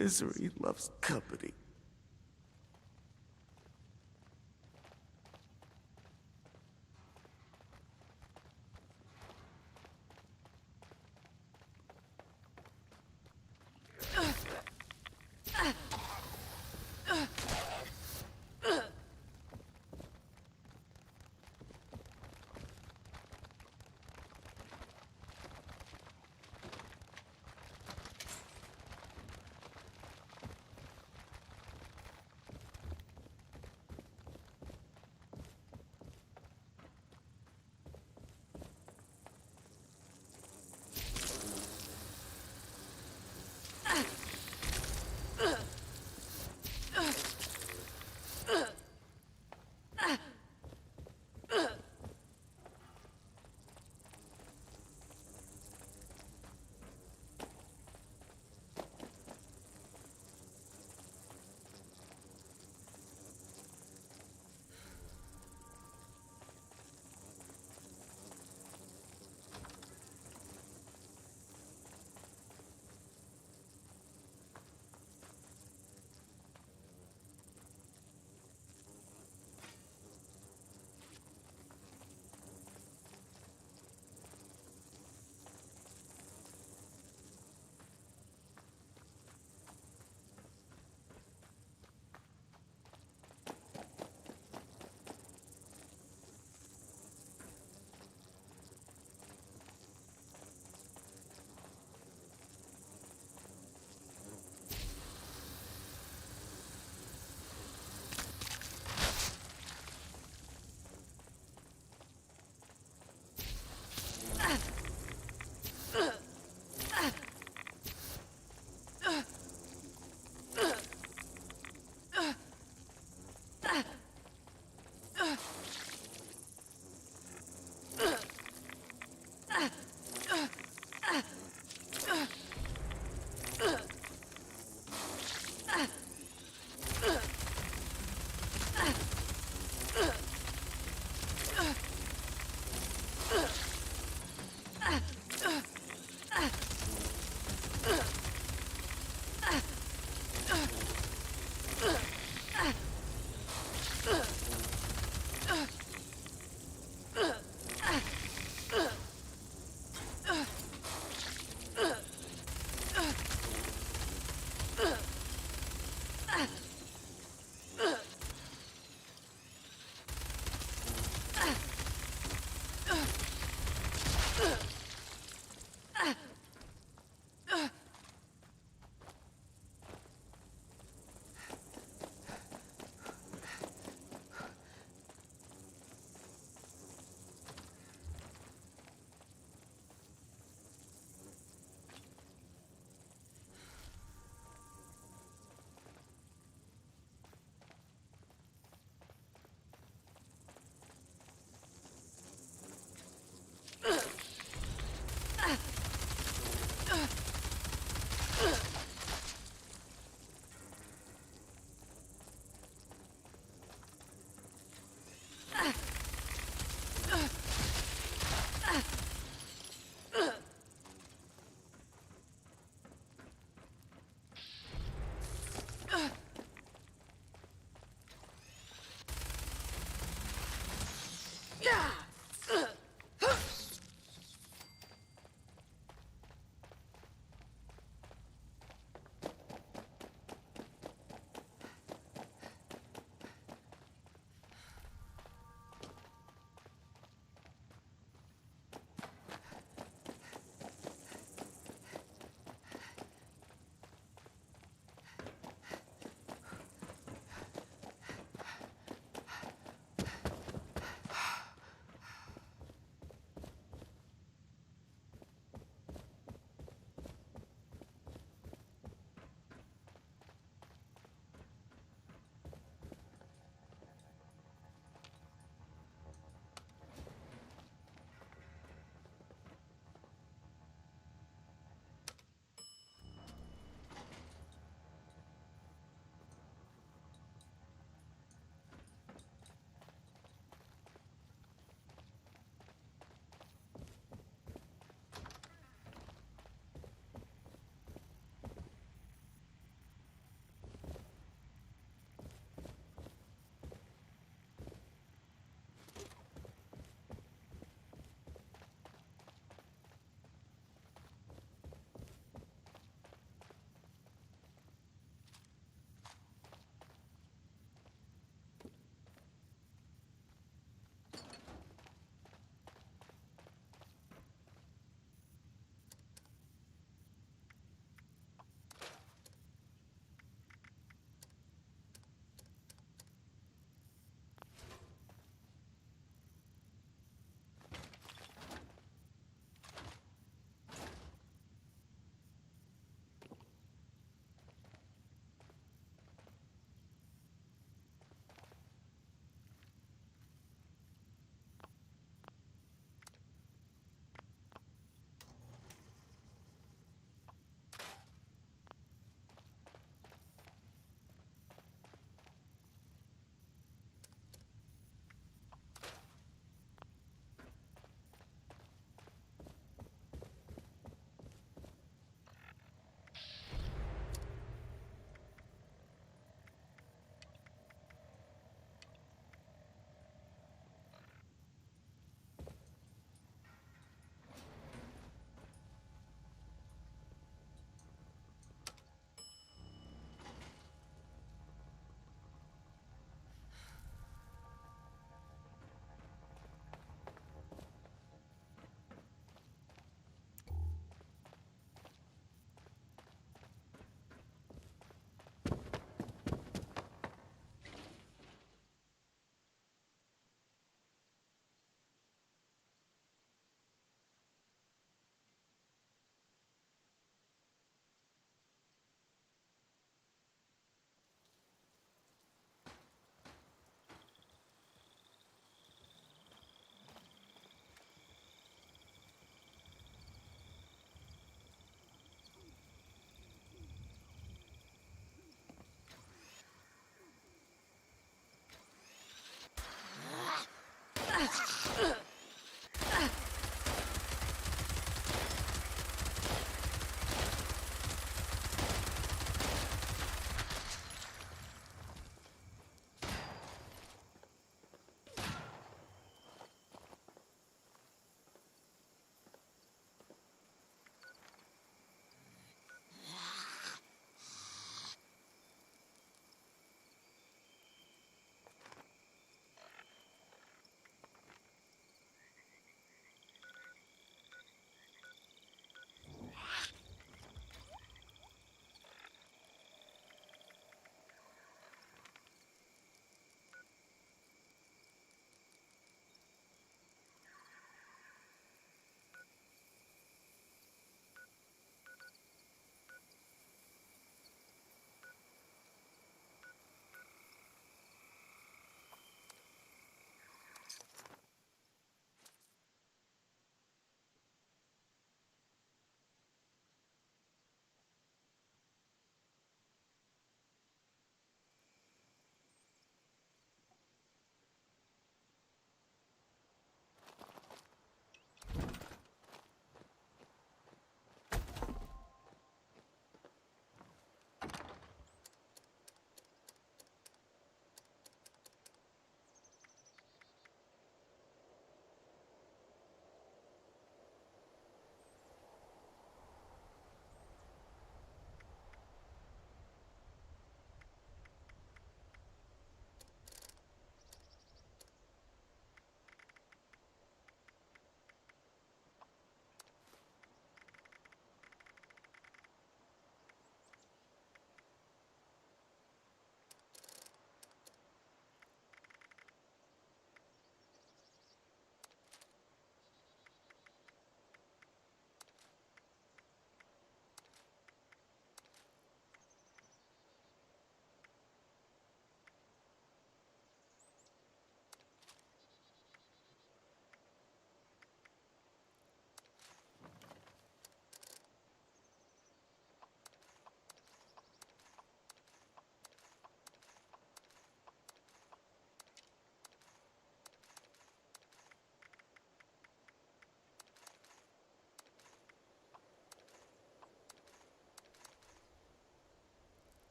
Misery loves company.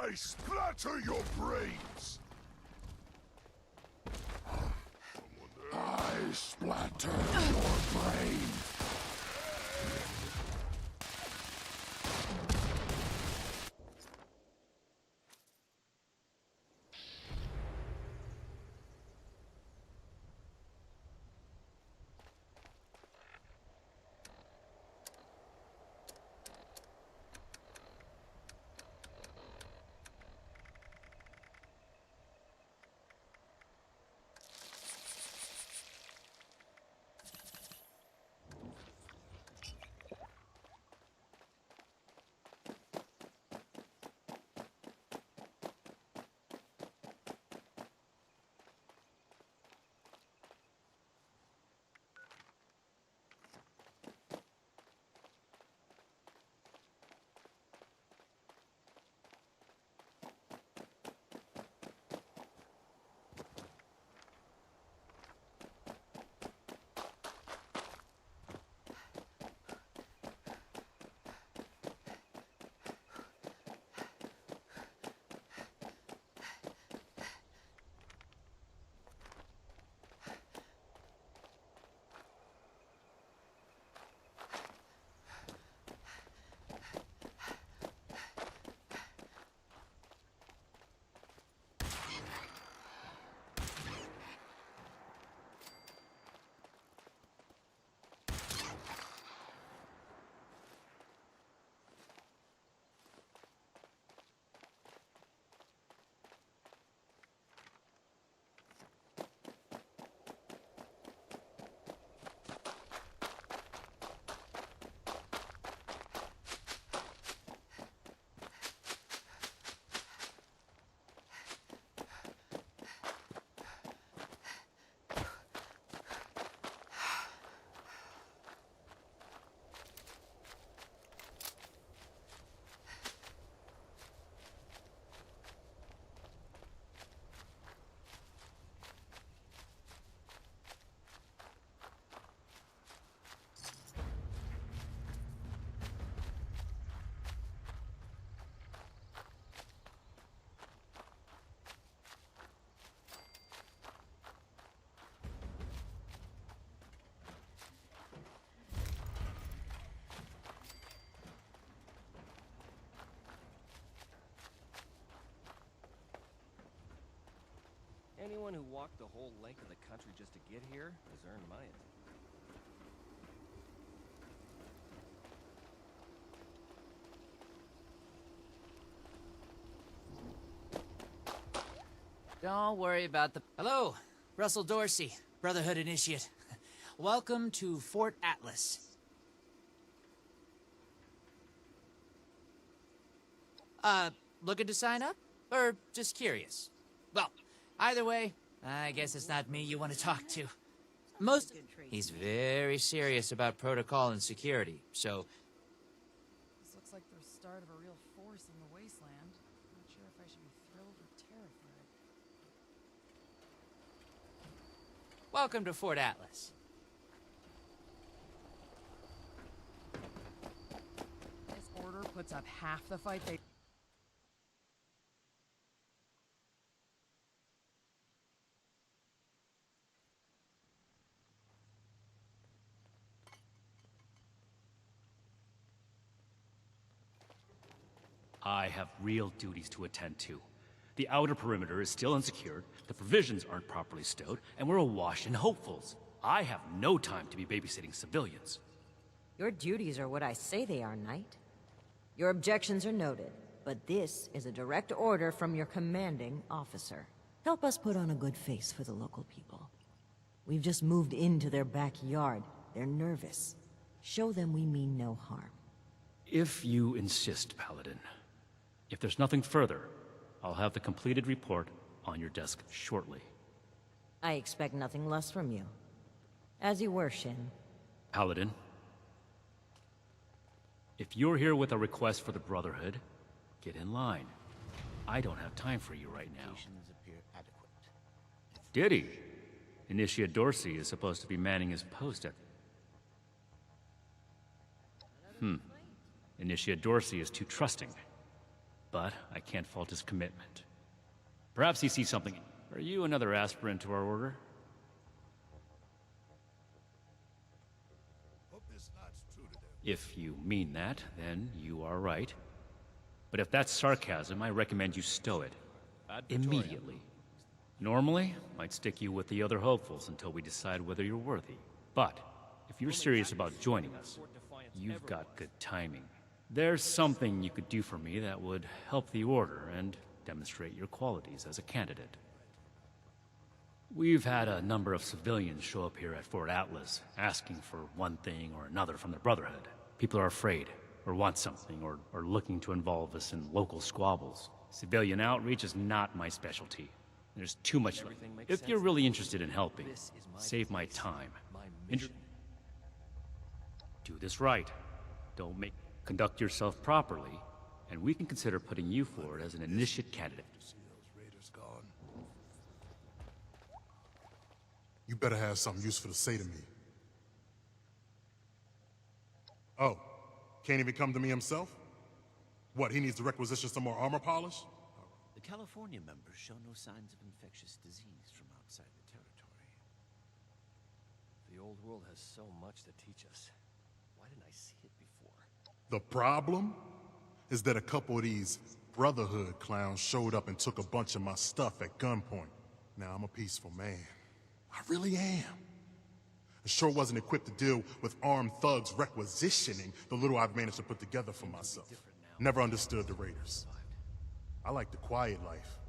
I splatter your brains! I splatter your brains! Anyone who walked the whole length of the country just to get here has earned my attention. Don't worry about the... Hello, Russell Dorsey, Brotherhood Initiate. Welcome to Fort Atlas. Looking to sign up? Or just curious? Well, either way, I guess it's not me you want to talk to. He's very serious about protocol and security, so... This looks like the start of a real force in the wasteland. Not sure if I should be thrilled or terrified. Welcome to Fort Atlas. This order puts up half the fight they... I have real duties to attend to. The outer perimeter is still unsecured, the provisions aren't properly stowed, and we're awash in hopefuls. I have no time to be babysitting civilians. Your duties are what I say they are, Knight. Your objections are noted, but this is a direct order from your commanding officer. Help us put on a good face for the local people. We've just moved into their backyard. They're nervous. Show them we mean no harm. If you insist, Paladin. If there's nothing further, I'll have the completed report on your desk shortly. I expect nothing less from you. As you were, Shin. Paladin, if you're here with a request for the Brotherhood, get in line. I don't have time for you right now. Did he? Initiate Dorsey is supposed to be manning his post at... Initiate Dorsey is too trusting. but I can't fault his commitment. Perhaps he sees something. Are you another aspirant to our order? Hope this not's true to them. If you mean that, then you are right. But if that's sarcasm, I recommend you stow it. Immediately. Normally, I'd stick you with the other hopefuls until we decide whether you're worthy. But, if you're serious about joining us, you've got good timing. There's something you could do for me that would help the Order and demonstrate your qualities as a candidate. We've had a number of civilians show up here at Fort Atlas, asking for one thing or another from the Brotherhood. People are afraid, or want something, or are looking to involve us in local squabbles. Civilian outreach is not my specialty. There's too much. If you're really interested in helping, save my time. Do this right. Conduct yourself properly, and we can consider putting you forward as an initiate candidate. See those raiders gone. You better have something useful to say to me. Oh, can't even come to me himself? What, he needs to requisition some more armor polish? The California members show no signs of infectious disease from outside the territory. The old world has so much to teach us. Why didn't I see it before? The problem is that a couple of these Brotherhood clowns showed up and took a bunch of my stuff at gunpoint. Now, I'm a peaceful man. I really am. I sure wasn't equipped to deal with armed thugs requisitioning the little I've managed to put together for myself. Never understood the Raiders. I like the quiet life.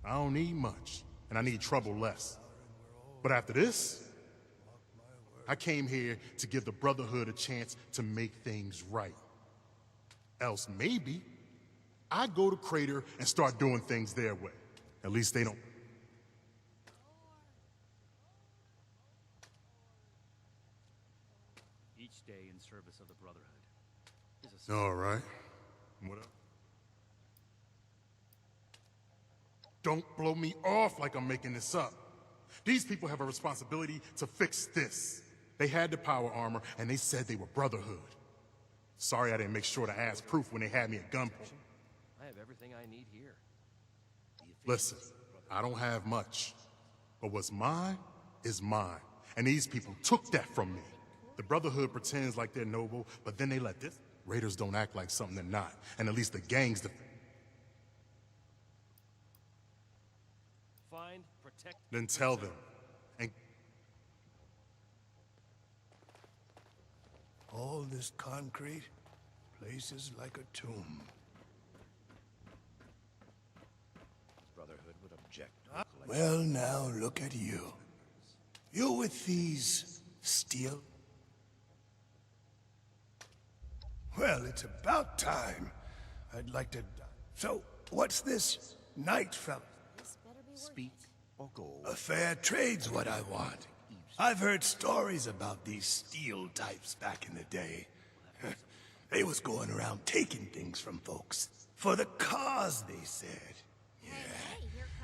I don't need much, and I need trouble less. But after this, I came here to give the Brotherhood a chance to make things right. Else maybe I go to Crater and start doing things their way. At least they don't. Each day in service of the Brotherhood is a... All right. What up? Don't blow me off like I'm making this up. These people have a responsibility to fix this. They had the power armor, and they said they were Brotherhood. Sorry I didn't make sure to ask proof when they had me at gunpoint. I have everything I need here. Listen, I don't have much, but what's mine is mine, and these people took that from me. The Brotherhood pretends like they're noble, but then they let this... Raiders don't act like something they're not, and at least the gangs... Find, protect... Then tell them, and... All this concrete, place is like a tomb. Brotherhood would object. Well, now look at you. You with these steel? Well, it's about time. I'd like to... So, what's this night, fella? Speak or go. A fair trade's what I want. I've heard stories about these steel types back in the day. They was going around taking things from folks. For the cause, they said. Yeah,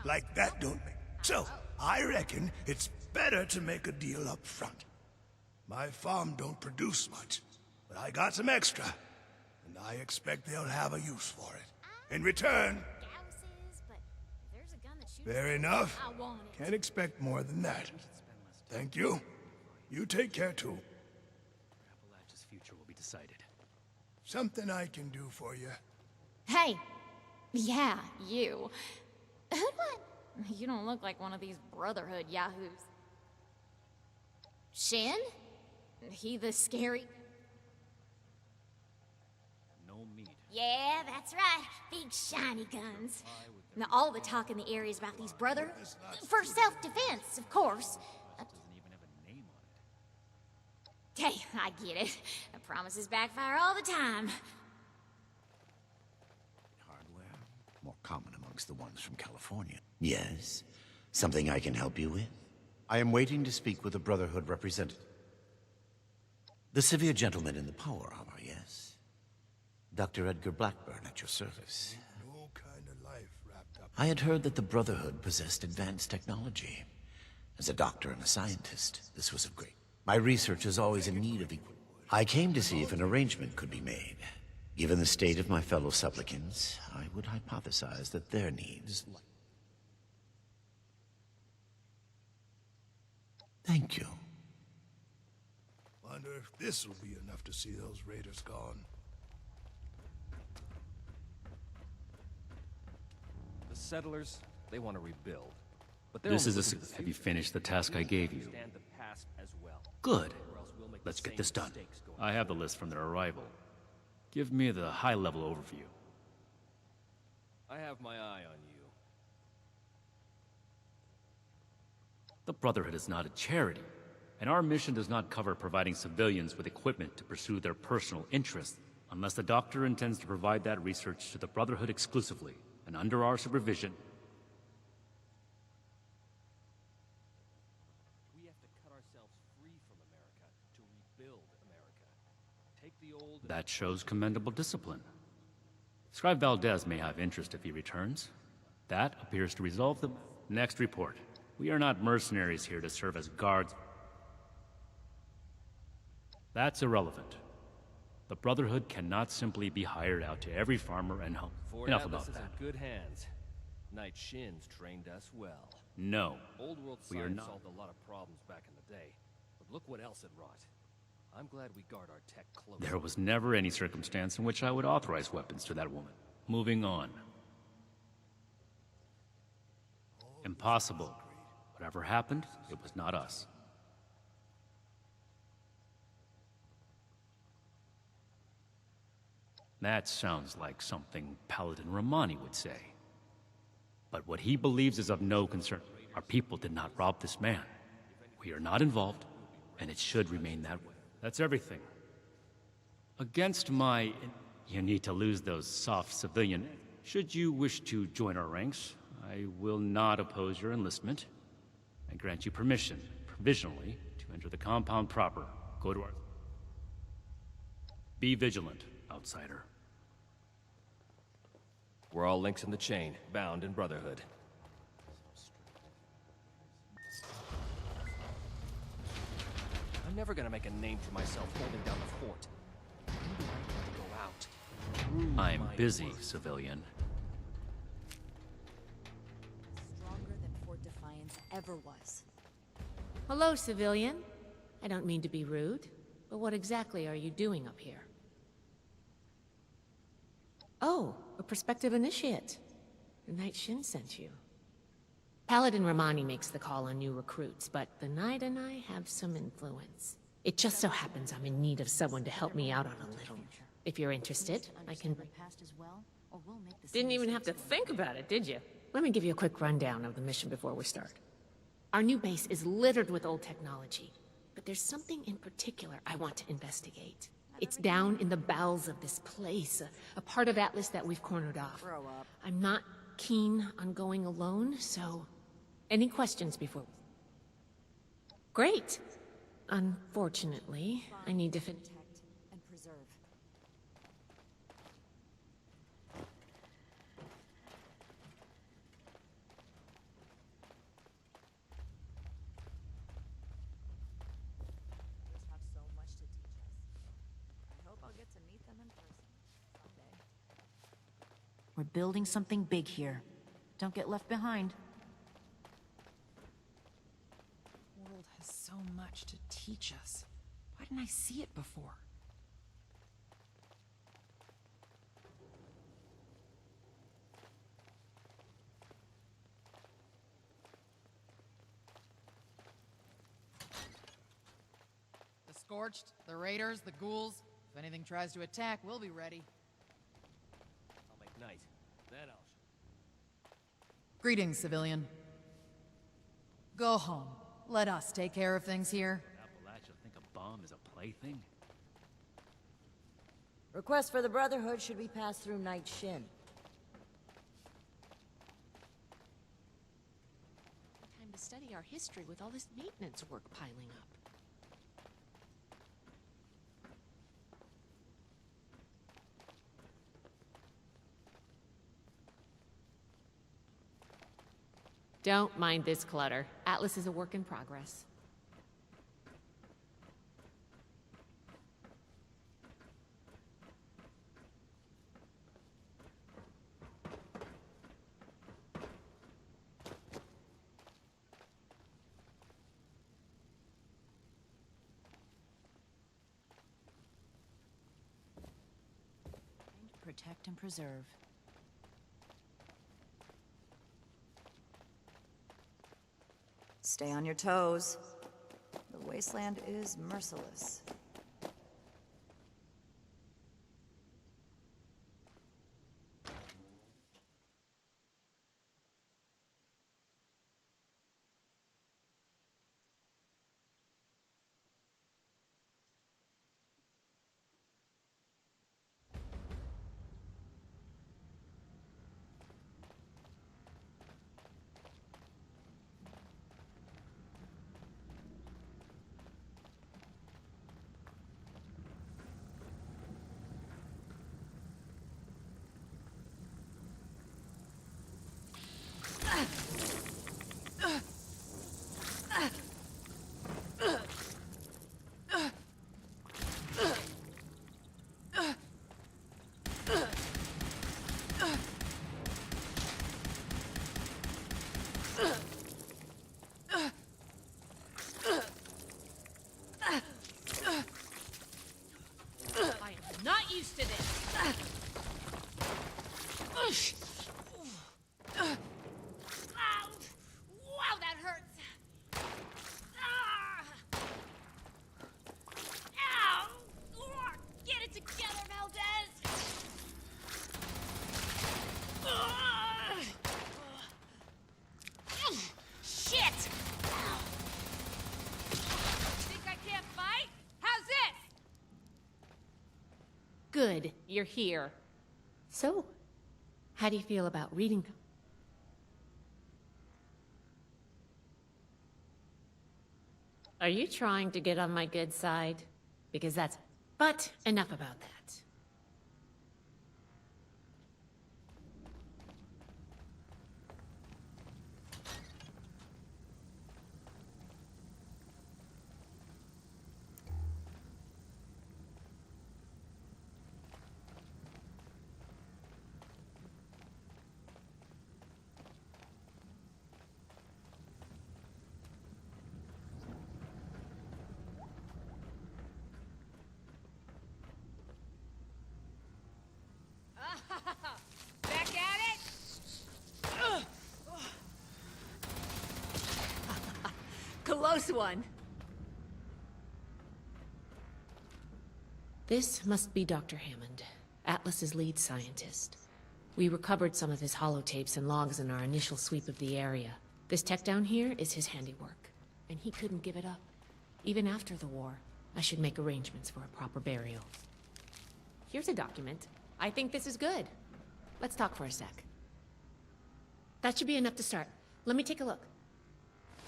like that don't make... So, I reckon it's better to make a deal up front. My farm don't produce much, but I got some extra. And I expect they'll have a use for it. In return... Fair enough. Can't expect more than that. Thank you. You take care, too. Appalachia's future will be decided. Something I can do for you. Hey! Yeah, you. Who'd what? You don't look like one of these Brotherhood yahoos. Shin? He the scary... No meat. Yeah, that's right. Big shiny guns. Now, all the talk in the area is about these Brotherhood... For self-defense, of course. Doesn't even have a name on it. Hey, I get it. The promises backfire all the time. Hardware, more common amongst the ones from California. Yes, something I can help you with? I am waiting to speak with the Brotherhood representative. The severe gentleman in the power armor, yes? Dr. Edgar Blackburn at your service. No kind of life wrapped up. I had heard that the Brotherhood possessed advanced technology. As a doctor and a scientist, this was of great... My research is always in need of equal... I came to see if an arrangement could be made. Given the state of my fellow supplicants, I would hypothesize that their needs... Thank you. Wonder if this will be enough to see those raiders gone. The settlers, they want to rebuild. But This is a... Have you finished the task I gave you? Understand the past as well. Good. Or else we'll make the Let's get same this done. mistakes going I have the list from their arrival. Give me the high-level overview. I have my eye on you. The Brotherhood is not a charity, and our mission does not cover providing civilians with equipment to pursue their personal interests, unless the Doctor intends to provide that research to the Brotherhood exclusively, and under our supervision. We have to cut ourselves free from America to rebuild America. Take the old... That shows commendable discipline. Scribe Valdez may have interest if he returns. That appears to resolve the... Next report. We are not mercenaries here to serve as guards. That's irrelevant. The Brotherhood cannot simply be hired out to every farmer and home. Fort Enough Atlas about is that. in good hands. Knight Shin's trained us well. No. Old world We are science not. solved a lot of problems back in the day. But look what else it wrought. I'm glad we guard our tech close. There was never any circumstance in which I would authorize weapons to that woman. Moving on. Impossible. Whatever happened, it was not us. That sounds like something Paladin Romani would say. But what he believes is of no concern. Our people did not rob this man. We are not involved, and it should remain that way. That's everything. Against my... You need to lose those soft civilian... Should you wish to join our ranks, I will not oppose your enlistment. I grant you permission, provisionally, to enter the compound proper. Go to our... Be vigilant, outsider. We're all links in the chain, bound in brotherhood. I'm never gonna make a name for myself holding down the fort. When do I get to go out? I am busy, civilian. Stronger than Fort Defiance ever was. Hello, civilian. I don't mean to be rude, but what exactly are you doing up here? Oh, a prospective initiate. The Knight Shin sent you. Paladin Romani makes the call on new recruits, but the Knight and I have some influence. It just so happens I'm in need of someone to help me out on a little. If you're interested, I can... Didn't even have to think about it, did you? Let me give you a quick rundown of the mission before we start. Our new base is littered with old technology, but there's something in particular I want to investigate. It's down in the bowels of this place, a part of Atlas that we've cornered off. Grow up. I'm not keen on going alone, so... Any questions before... Great! Unfortunately, I need to finish... Protect and preserve. Have so much to teach us. I hope I'll get to meet them in person someday. We're building something big here. Don't get left behind. The world has so much to teach us. Why didn't I see it before? The Scorched, the Raiders, the Ghouls. If anything tries to attack, we'll be ready. I'll make night. Then I'll... Greetings, civilian. Go home. Let us take care of things here. Appalachia think a bomb is a plaything? Requests for the Brotherhood should be passed through Knight Shin. Time to study our history with all this maintenance work piling up. Don't mind this clutter. Atlas is a work in progress. protect and preserve. Stay on your toes. The wasteland is merciless. I am not used to this. Ow! Wow, that hurts! Ah! Ow! Get it together, Valdez! Shit! Think I can't fight? How's this? Good, you're here. So, how do you feel about reading? Are you trying to get on my good side? Because that's... But enough about that. Back at it? Close one. This must be Dr. Hammond, Atlas's lead scientist. We recovered some of his holotapes and logs in our initial sweep of the area. This tech down here is his handiwork, and he couldn't give it up. Even after the war, I should make arrangements for a proper burial. Here's a document. I think this is good. Let's talk for a sec. That should be enough to start. Let me take a look.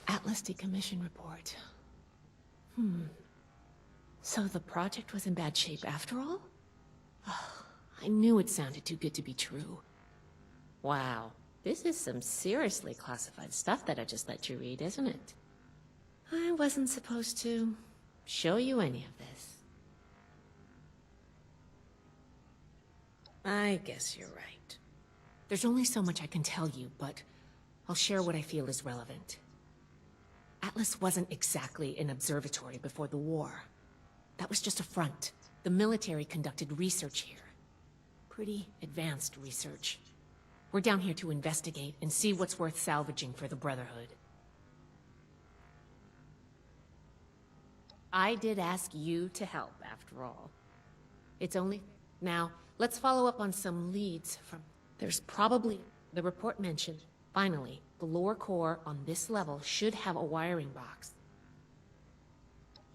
Atlas decommission report. So the project was in bad shape after all? I knew it sounded too good to be true. Wow, this is some seriously classified stuff that I just let you read, isn't it? I wasn't supposed to show you any of this. I guess you're right. There's only so much I can tell you, but I'll share what I feel is relevant. Atlas wasn't exactly an observatory before the war. That was just a front. The military conducted research here. Pretty advanced research. We're down here to investigate and see what's worth salvaging for the Brotherhood. I did ask you to help, after all. It's only... Now, let's follow up on some leads from... There's probably... The report mentioned, finally, the lower core on this level should have a wiring box.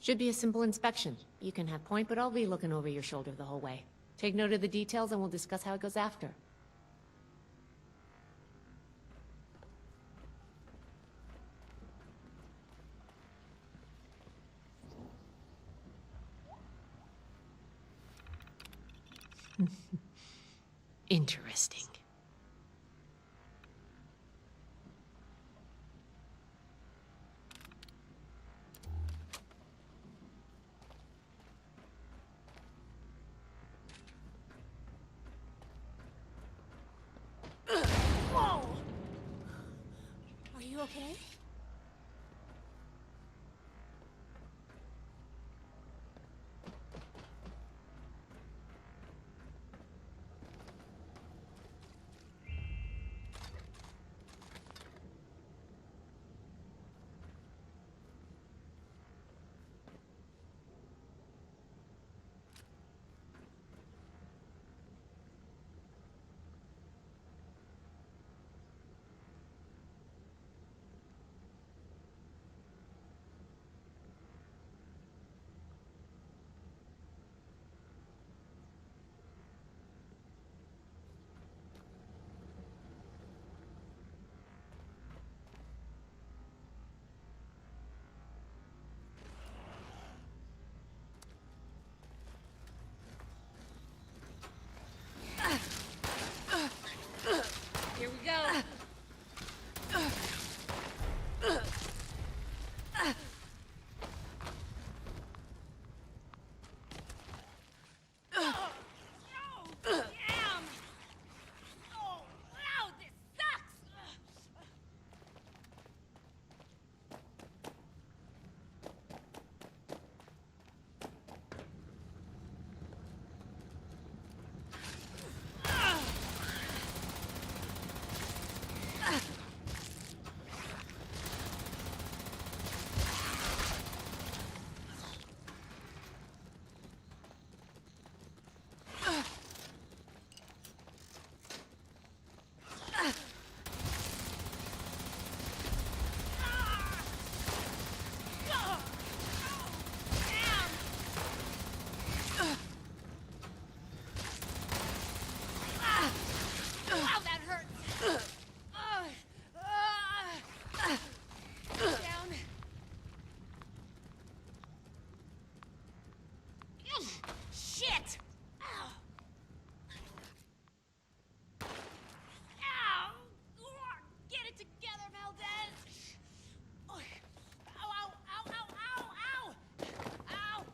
Should be a simple inspection. You can have point, but I'll be looking over your shoulder the whole way. Take note of the details and we'll discuss how it goes after. Interesting. Whoa! Are you okay? Shit! Ow! Ow! Get it together, Valdez! Ow, ow, ow, ow, ow, ow! Ow!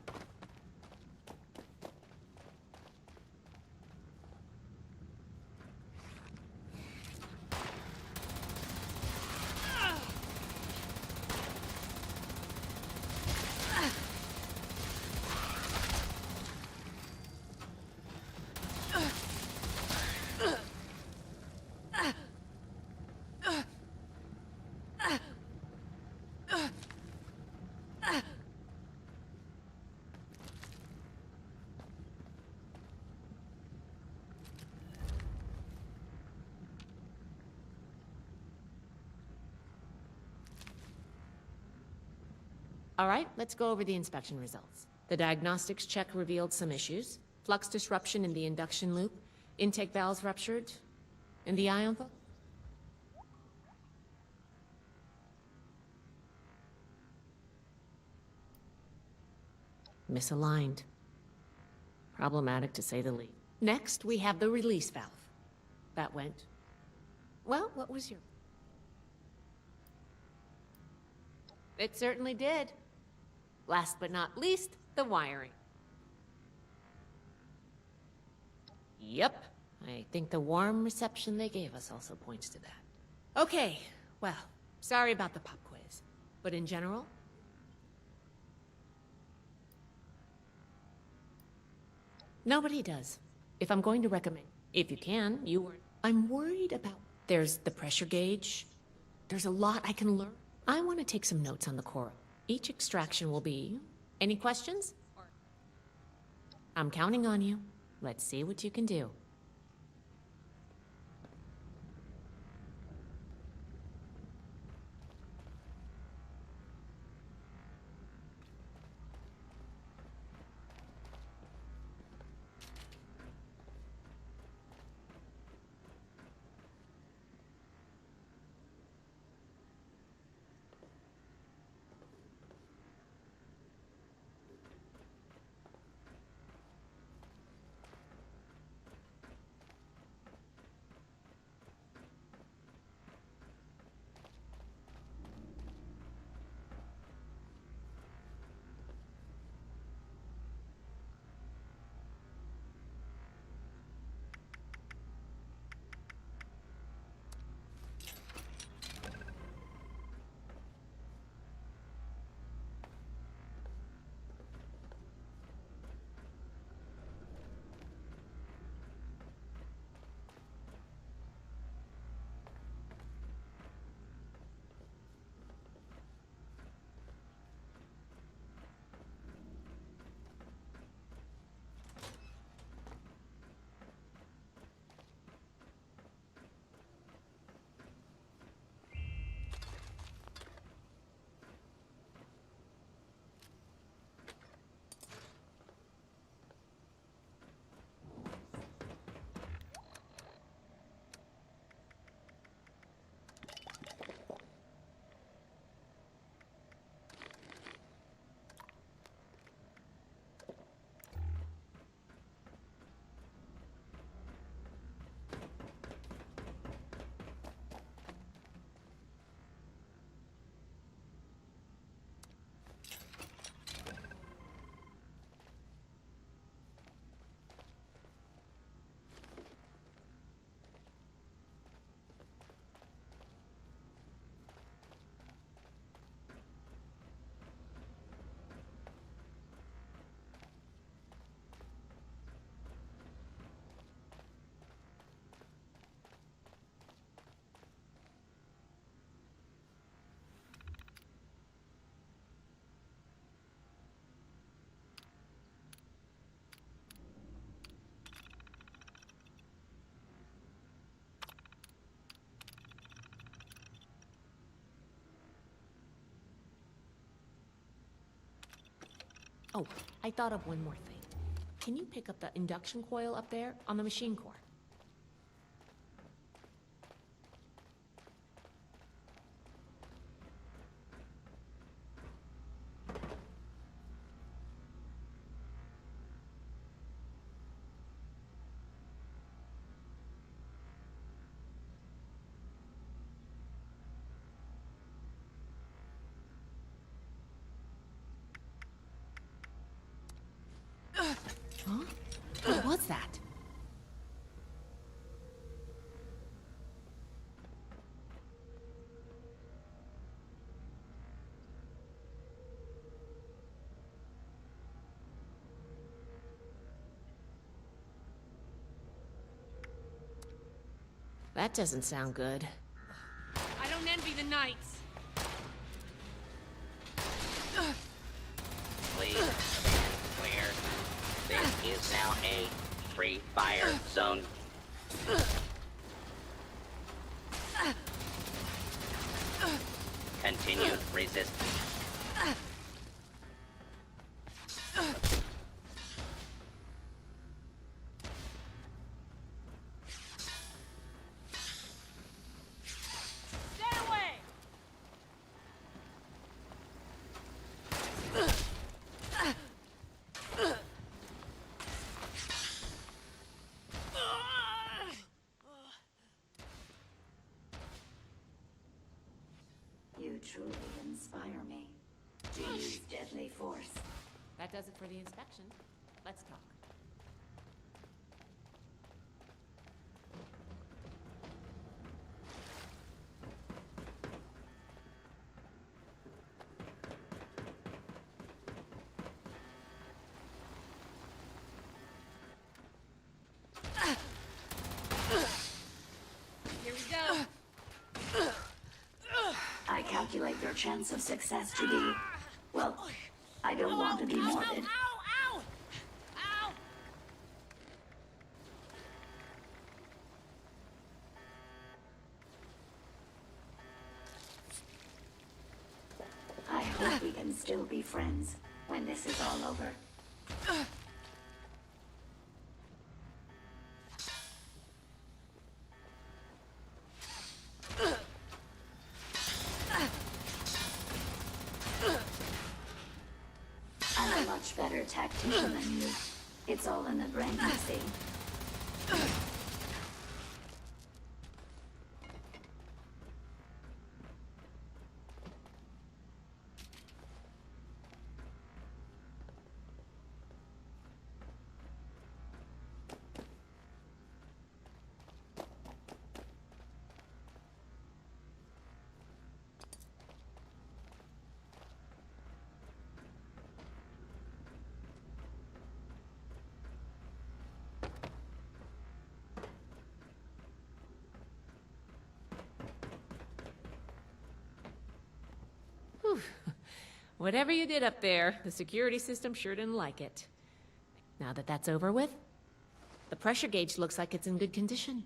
All right, let's go over the inspection results. The diagnostics check revealed some issues. Flux disruption in the induction loop, intake valves ruptured, and the ion pump. Misaligned. Problematic to say the least. Next, we have the release valve. That went... Well, what was your... It certainly did. Last but not least, the wiring. Yep, I think the warm reception they gave us also points to that. Okay, well, sorry about the pop quiz, but in general... Nobody does. If I'm going to recommend, if you can, you were... I'm worried about... There's the pressure gauge. There's a lot I can learn. I want to take some notes on the coral. Each extraction will be... Any questions? I'm counting on you. Let's see what you can do. Oh, I thought of one more thing. Can you pick up the induction coil up there on the machine core? that? That doesn't sound good. I don't envy the knights. Please stand clear. This is now a free fire zone. Continue resisting. You truly inspire me to use deadly force. That does it for the inspection. Let's talk. Here we go. I calculate your chance of success to be, well, I don't want to be morbid. Ow! Ow! I hope we can still be friends when this is all over. I'm a much better tactician than you. It's all in the brain, you see. Whew. Whatever you did up there, the security system sure didn't like it. Now that that's over with, the pressure gauge looks like it's in good condition.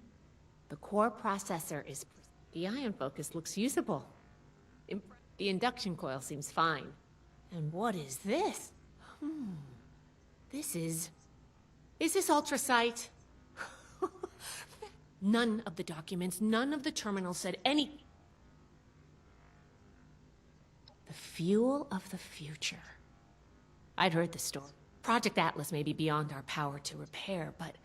The core processor is... The ion focus looks usable. The induction coil seems fine. And what is this? This is... Is this ultrasight? None of the documents, none of the terminals said any... The fuel of the future. I'd heard the story. Project Atlas may be beyond our power to repair, but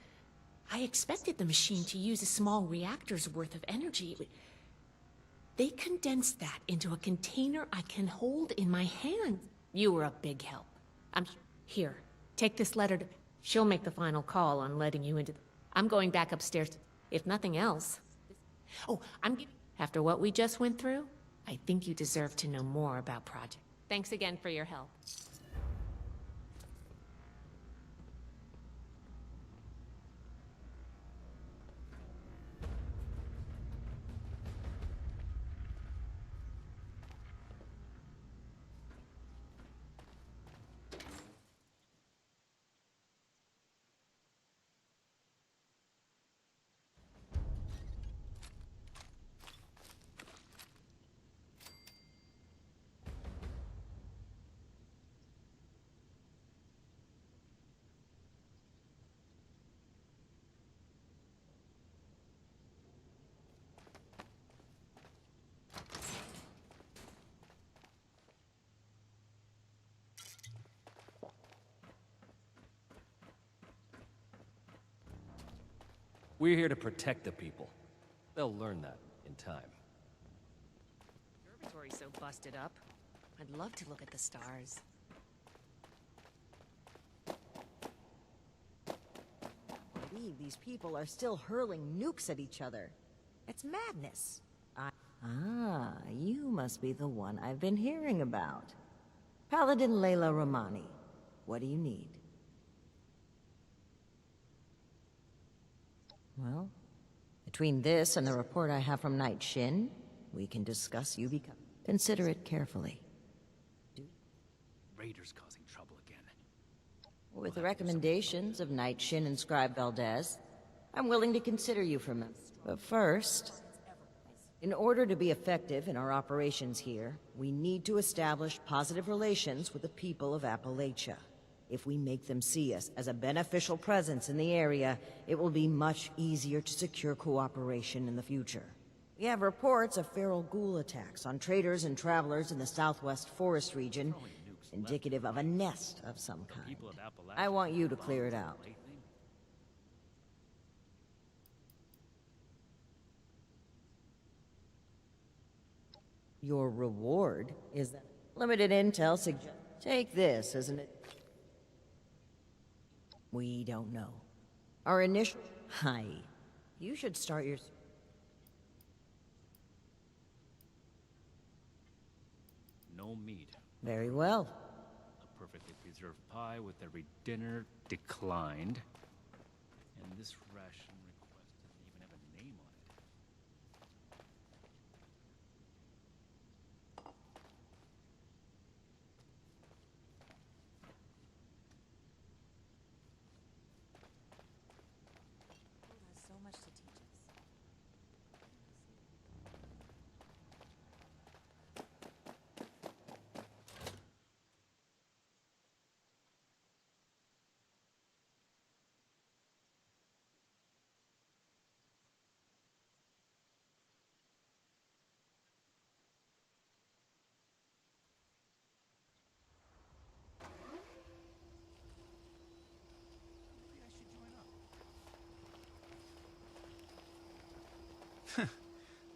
I expected the machine to use a small reactor's worth of energy. They condensed that into a container I can hold in my hand. You were a big help. Here, take this letter to... She'll make the final call on letting you into... I'm going back upstairs, if nothing else. Oh, After what we just went through, I think you deserve to know more about Project. Thanks again for your help. We're here to protect the people. They'll learn that in time. The observatory's so busted up. I'd love to look at the stars. believe these people are still hurling nukes at each other. It's madness. Ah, you must be the one I've been hearing about. Paladin Layla Romani. What do you need? Well, between this and the report I have from Night Shin, we can discuss you become. Consider it carefully. Raiders causing trouble again. With the recommendations of Night Shin and Scribe Valdez, I'm willing to consider you for members. But first, in order to be effective in our operations here, we need to establish positive relations with the people of Appalachia. If we make them see us as a beneficial presence in the area, it will be much easier to secure cooperation in the future. We have reports of feral ghoul attacks on traders and travelers in the southwest forest region, indicative of a nest of some kind. I want you to clear it out. Your reward is that limited intel suggests. Take this as an... We don't know. Our initial... Hi. You should start your... No meat. Very well. A perfectly preserved pie with every dinner declined. And this ration request doesn't even have a name on it. Has so much to teach us.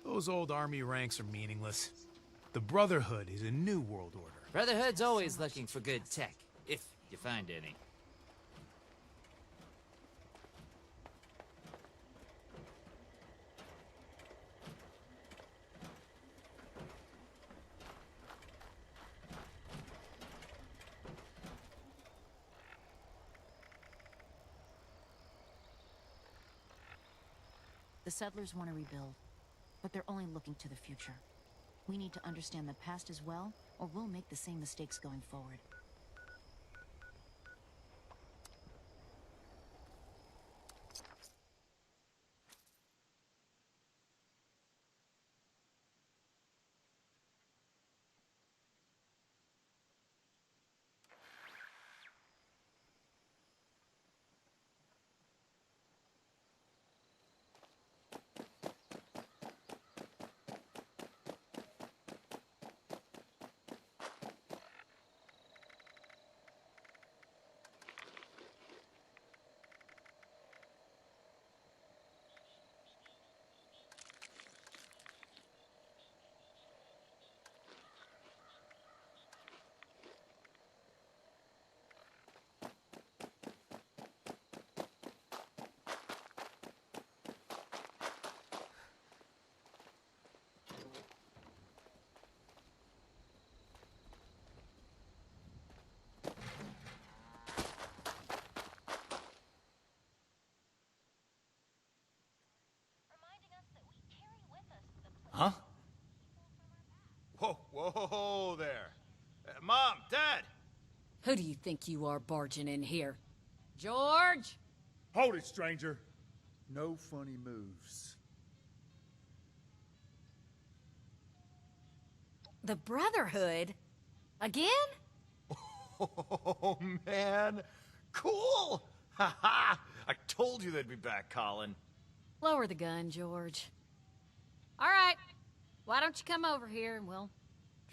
Those old army ranks are meaningless. The Brotherhood is a new world order. Brotherhood's always looking for good tech, if you find any. The settlers want to rebuild, but they're only looking to the future. We need to understand the past as well, or we'll make the same mistakes going forward. Huh? Whoa, whoa there. Mom, Dad! Who do you think you are barging in here? George? Hold it, stranger. No funny moves. The Brotherhood? Again? Oh, man. Cool! Ha ha! I told you they'd be back, Colin. Lower the gun, George. All right. Why don't you come over here and we'll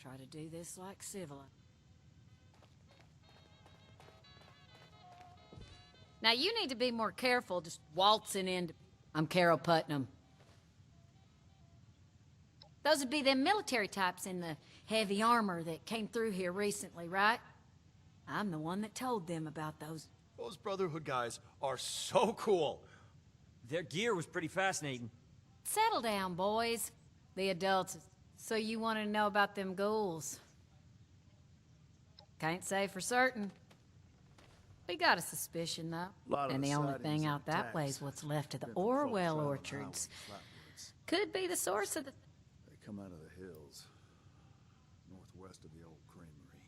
try to do this like civilized. Now you need to be more careful just waltzing into... I'm Carol Putnam. Those would be them military types in the heavy armor that came through here recently, right? I'm the one that told them about those. Those Brotherhood guys are so cool. Their gear was pretty fascinating. Settle down, boys. The adults. So you want to know about them ghouls? Can't say for certain. We got a suspicion, though. And the only thing out that way is what's left of the Orwell orchards. Could be the source of the... They come out of the hills, northwest of the old creamery.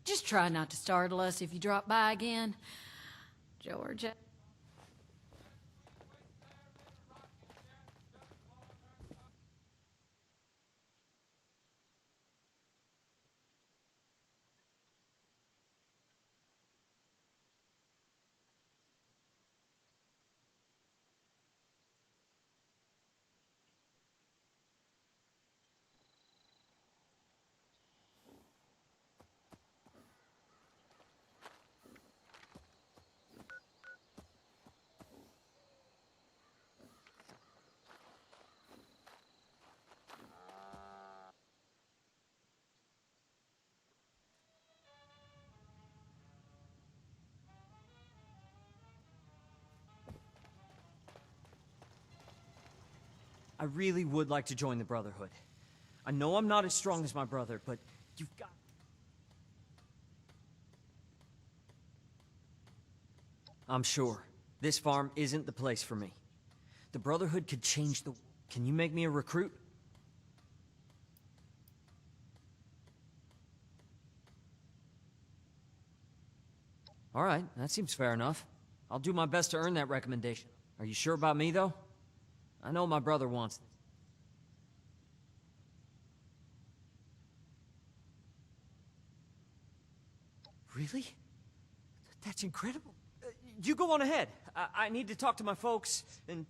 Just try not to startle us if you drop by again. George... I really would like to join the Brotherhood. I know I'm not as strong as my brother, but you've got... I'm sure. This farm isn't the place for me. The Brotherhood could change the... Can you make me a recruit? All right, that seems fair enough. I'll do my best to earn that recommendation. Are you sure about me, though? I know my brother wants this. Really? That's incredible. You go on ahead. I need to talk to my folks, and...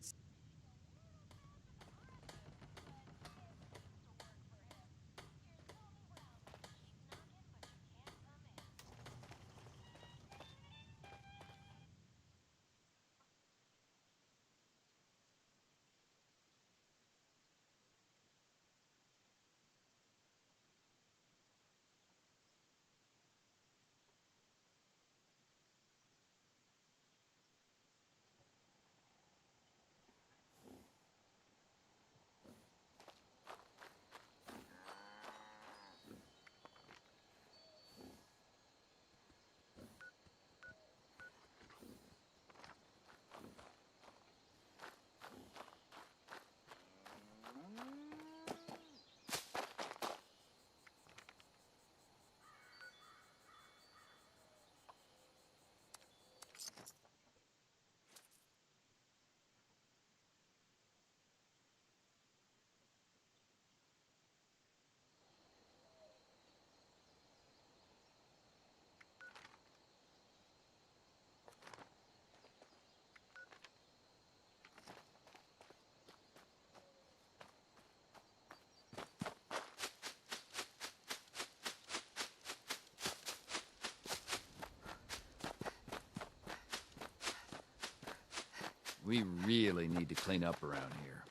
We really need to clean up around here.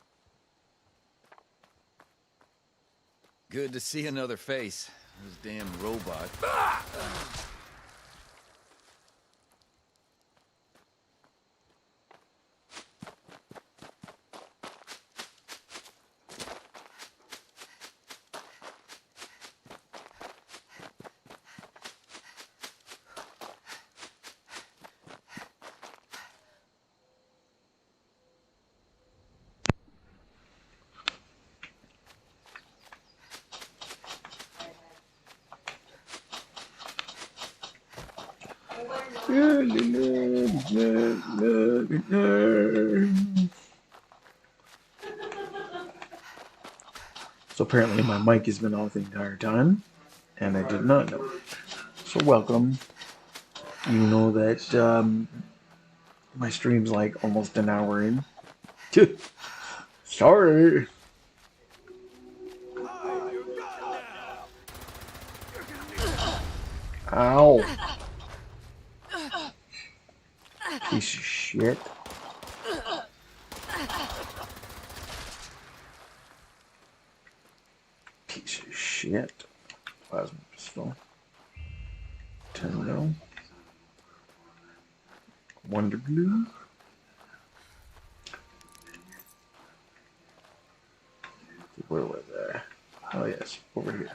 Good to see another face. Those damn robots. So apparently my mic has been off the entire time, and I did not know. So welcome. You know that my stream's like almost an hour in. Sorry. Ow. Piece of shit. Piece of shit. Plasma pistol. 10 mil. Wonder glue. Where was I? Oh yes, over here.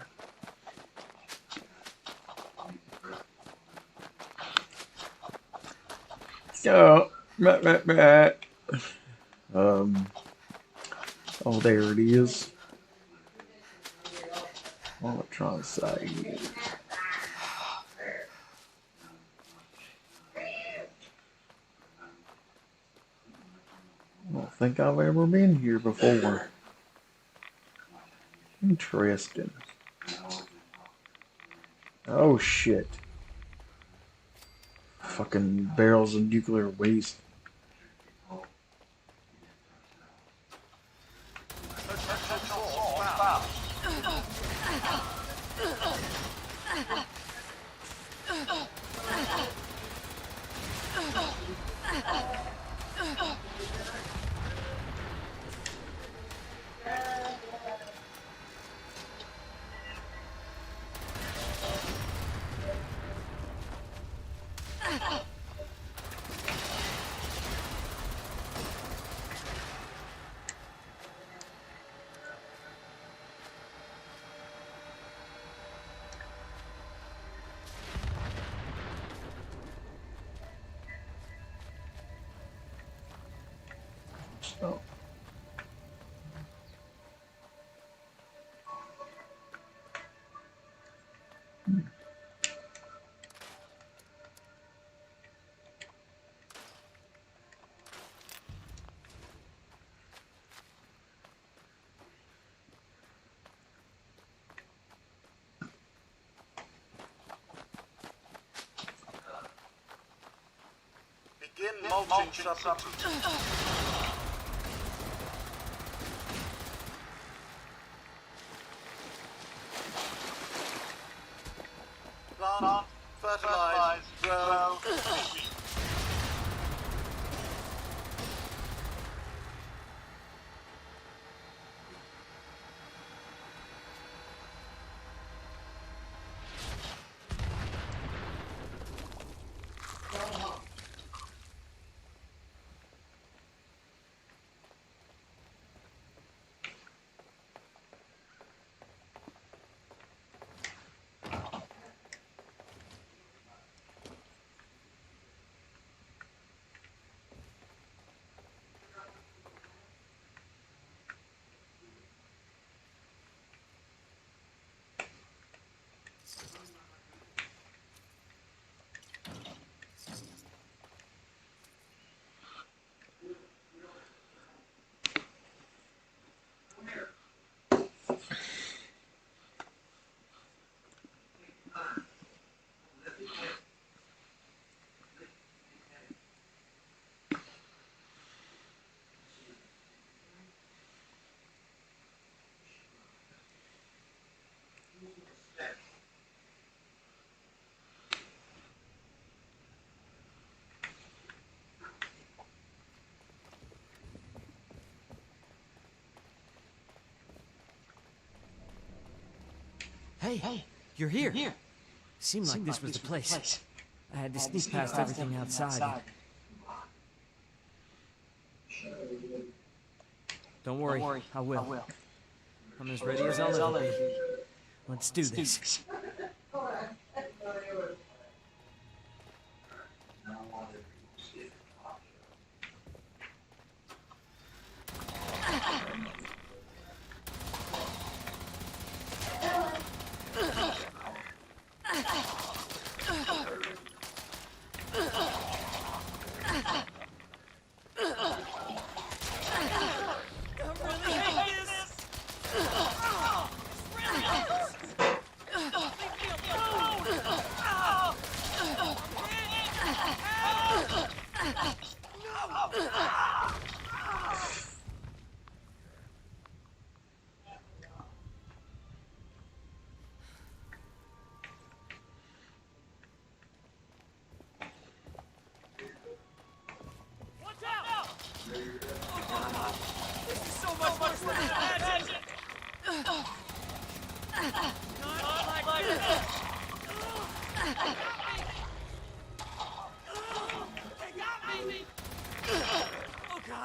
Oh, Matt. Oh, there it is. Electron side. I don't think I've ever been here before. Interesting. Oh shit. Fucking barrels of nuclear waste. So. Begin mulching substitute. Plant, fertilize, grow, feed. Hey, you're here. Seemed like this was the place. I had to sneak past everything outside. Don't worry, I will. I'm as ready as I'll ever be. Let's do this.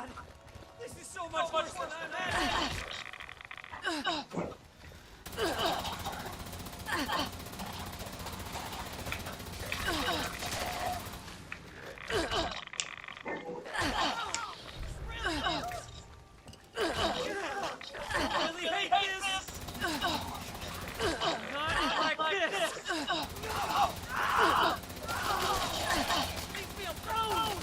God! This is so much worse than I I really hate this! Not like this! Leave me alone!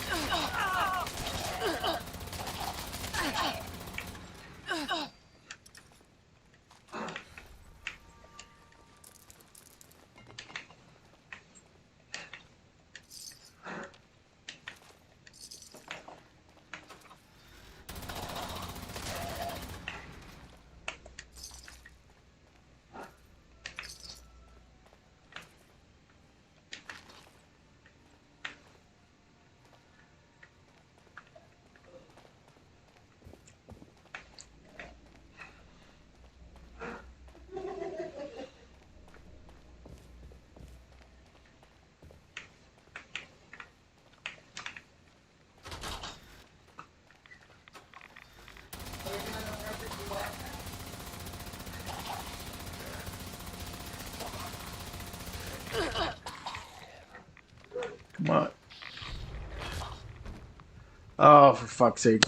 Come on. Oh, for fuck's sake.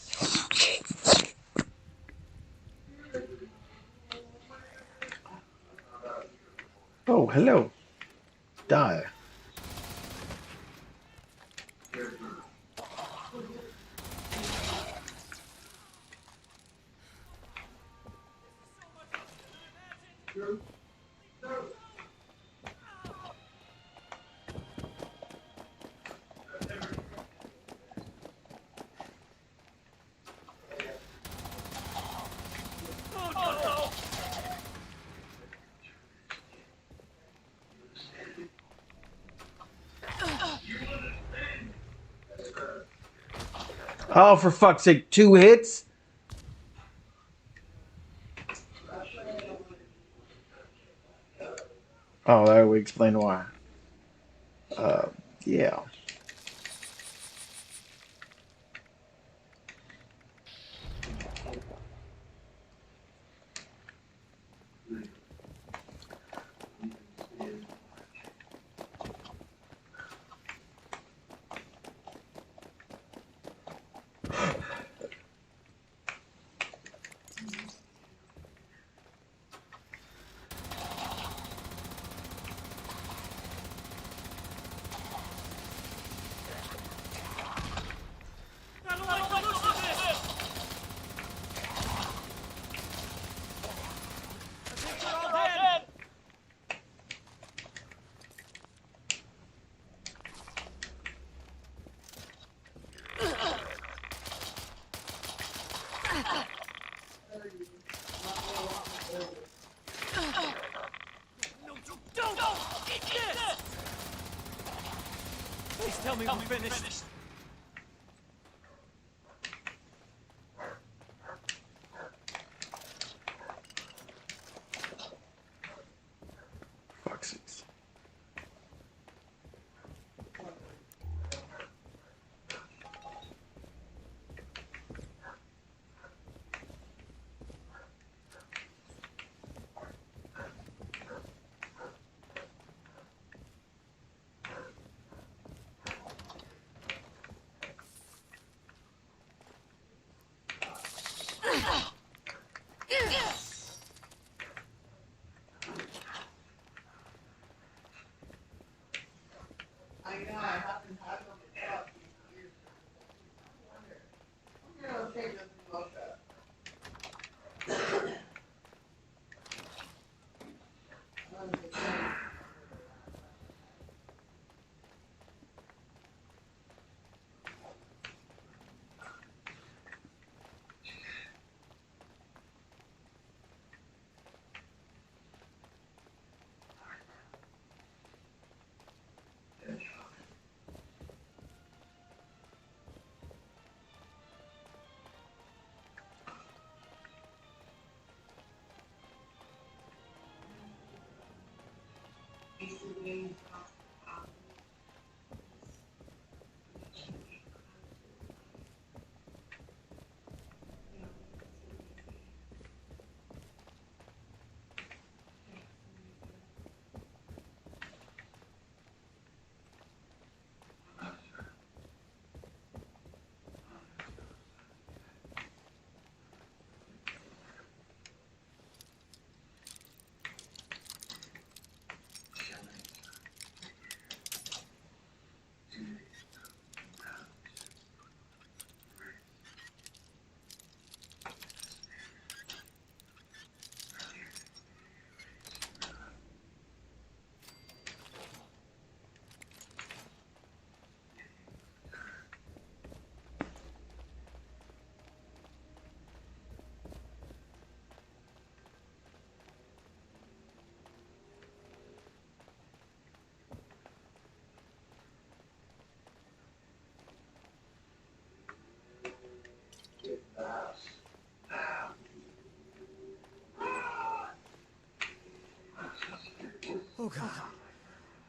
Oh, hello. Die. Oh, for fuck's sake, 2 hits? Oh, that would explain why. Yeah. I don't like the looks of this! I think they're all dead! No, don't! Eat this! Please tell me we're finished. Fuck's sake. God.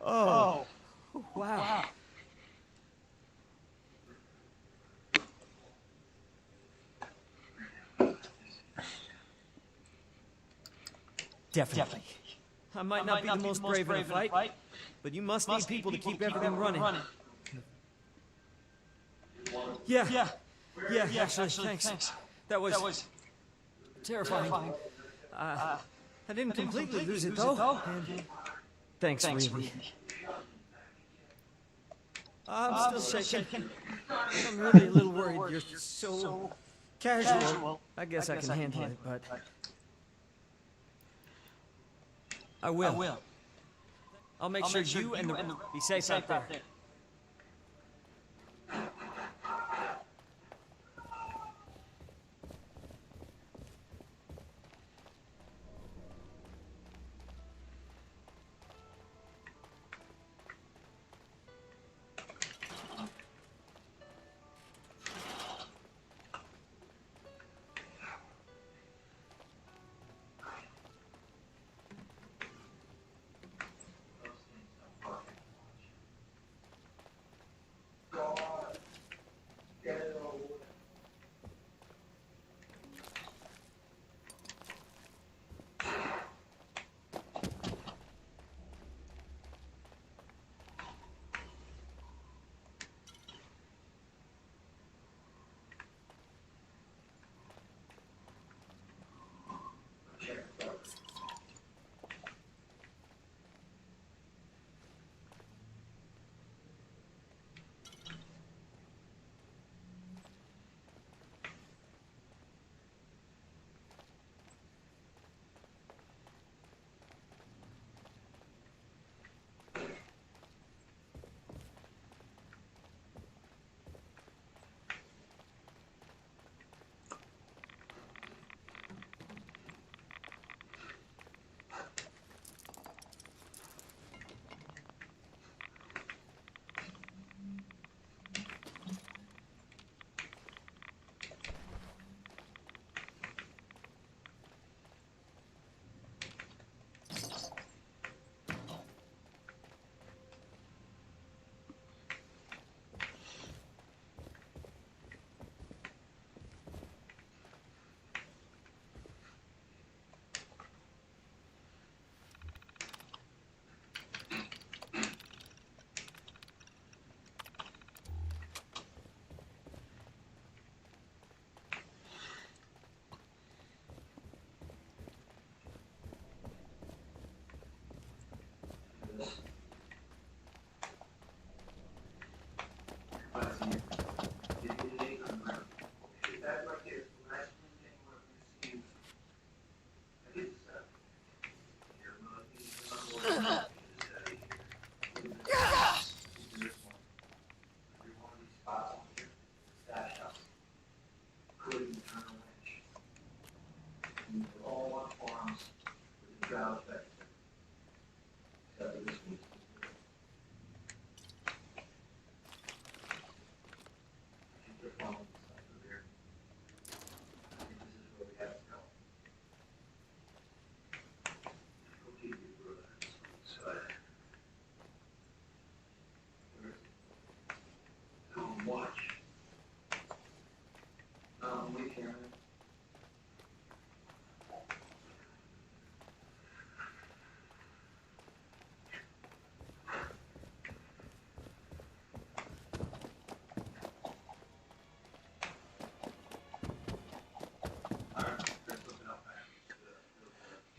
Oh. Wow. Definitely. I might not be the most brave in a fight, but you must need people to keep everything running. Yeah, actually, thanks. That was terrifying. I didn't completely lose it, though. And thanks, really. I'm still shaking. I'm really a little worried. You're so casual. I guess I can handle it, but I will. I'll make sure you and the be safe out there.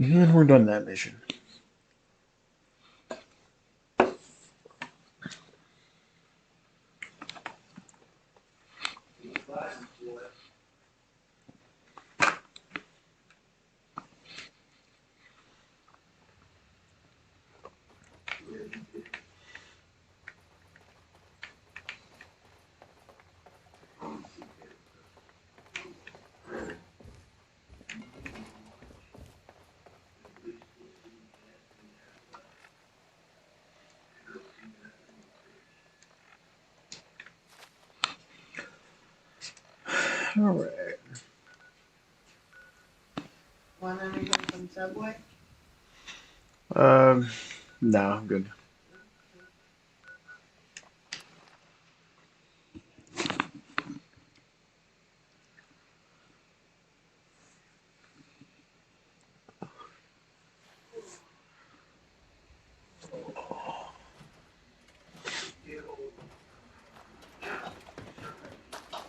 And we're done that mission. All right. Want anything from Subway? No, I'm good.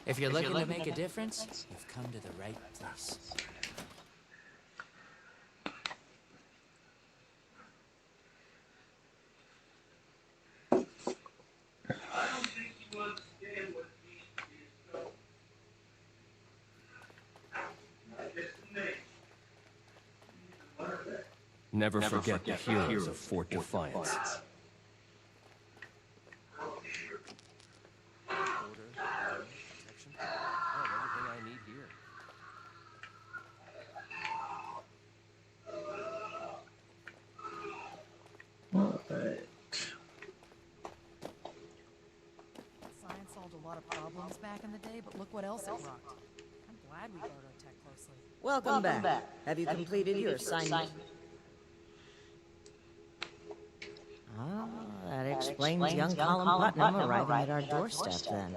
If you're looking to make a difference, you've come to the right place. Never forget the heroes of Fort Defiance. Order, protection. I have everything I need here. Alright. Science solved a lot of problems back in the day, but look what else it rocked. I'm glad we guard our tech closely. Welcome back. Have you completed your assignment? Ah, that explains young Colin Putnam arriving at our doorstep then.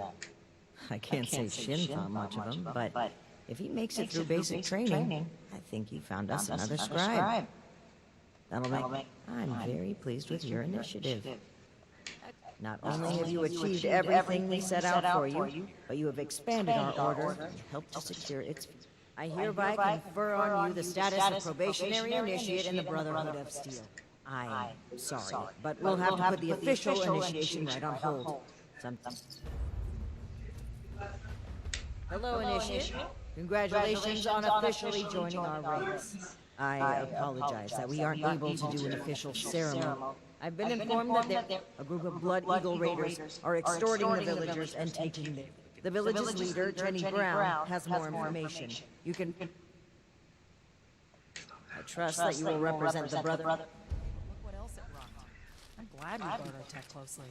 I can't say Shin found much of him, but if he makes it through basic training, I think you found us another scribe. That'll make... I'm very pleased with your initiative. Not only have you achieved everything we set out for you, but you have expanded our order and helped to secure its... I hereby confer on you the status of probationary initiate in the Brotherhood of Steel. I'm sorry, but we'll have to put the official initiation right on hold. Hello, Initiate. Congratulations on officially joining our ranks. I apologize that we aren't able to do an official ceremony. I've been informed that a group of Blood Eagle raiders are extorting the villagers and taking them. The village's leader, Jenny Brown, has more information. You can... I trust that you will represent the brother... Look what else it rocked. I'm glad we guard our tech closely.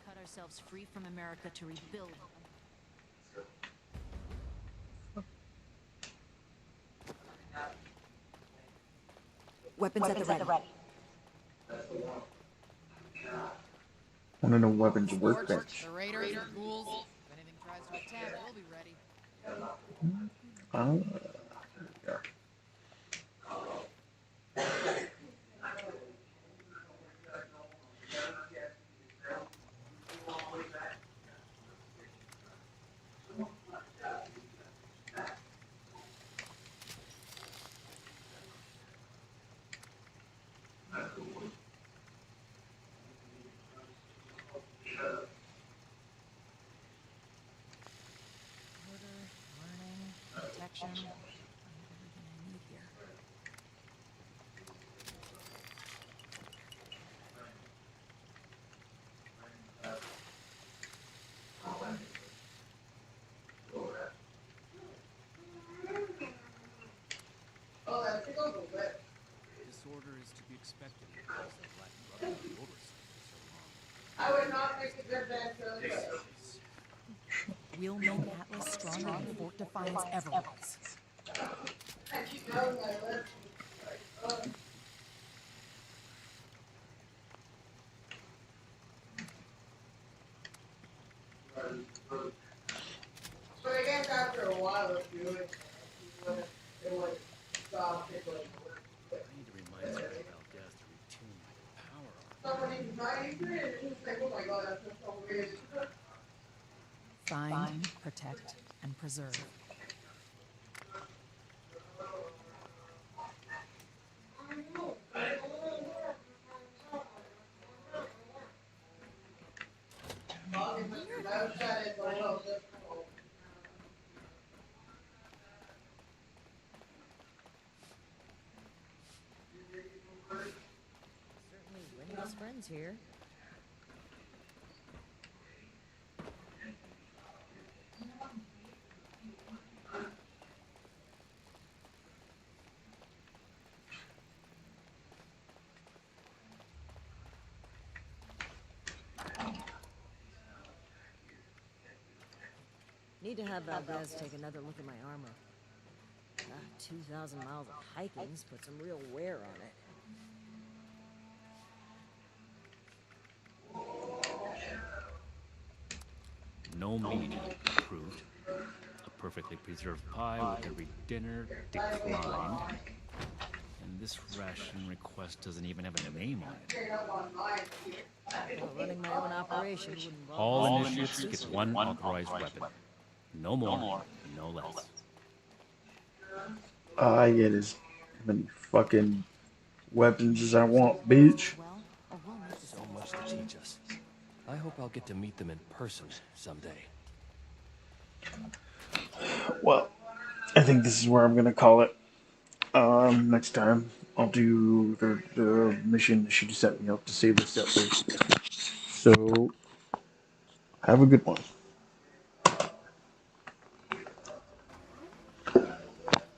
Cut ourselves free from America to rebuild. Weapons at the ready. I want to know weapons workbench. The raiders are ghouls. If anything tries to attack, we'll be ready. There. Protection. I have everything I need here. Disorder is to be expected because the Black Brotherhood oversight for so long. I would not make a good man for the We'll make Atlas stronger than Fort Defiance ever was. I keep going my lips. But I guess after a while, if you would, it would stop. It would. I need to remind somebody about death to retune my power armor. Someone even tried to it, and it's like, oh my god, that's so weird. Find, protect, and preserve. Certainly bring his friends here. Need to have Valdez take another look at my armor. 2,000 miles of hiking's put some real wear on it. No meat approved. A perfectly preserved pie with every dinner declined. And this ration request doesn't even have a name on it. Well, running my own operation wouldn't bother All me. initiates get one authorized weapon. No more, no less. I get as many fucking weapons as I want, bitch. So much to teach us. I hope I'll get to meet them in person someday. Well, I think this is where I'm gonna call it. Next time I'll do the mission that she just set me up to save the settlers. So, have a good one.